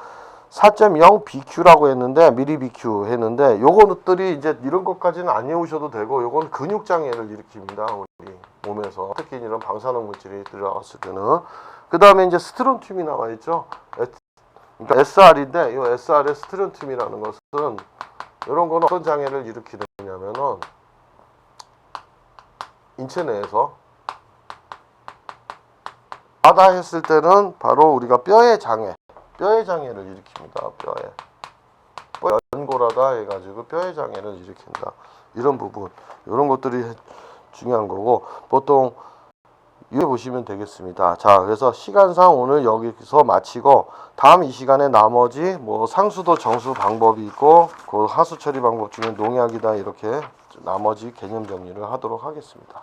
4.0 BQ라고 했는데 미리 BQ 했는데 요것들이 이제 이런 것까지는 안 외우셔도 되고 요건 근육 장애를 일으킵니다. 우리 몸에서 특히 이런 방사능 물질이 들어갔을 때는. 그 다음에 이제 스트론튬이 나와 있죠. 그러니까 SR인데 이 SR의 스트론튬이라는 것은 이런 거는 어떤 장애를 일으키느냐면은 인체 내에서 바다 했을 때는 바로 우리가 뼈의 장애를 일으킵니다. 뼈 연골하다 해가지고 뼈의 장애를 일으킨다. 이런 부분, 이런 것들이 중요한 거고 보통 이해 보시면 되겠습니다. 자, 그래서 시간상 오늘 여기서 마치고 다음 이 시간에 나머지 뭐 상수도 정수 방법이 있고 그 하수 처리 방법 중에 농약이다 이렇게 나머지 개념 정리를 하도록 하겠습니다.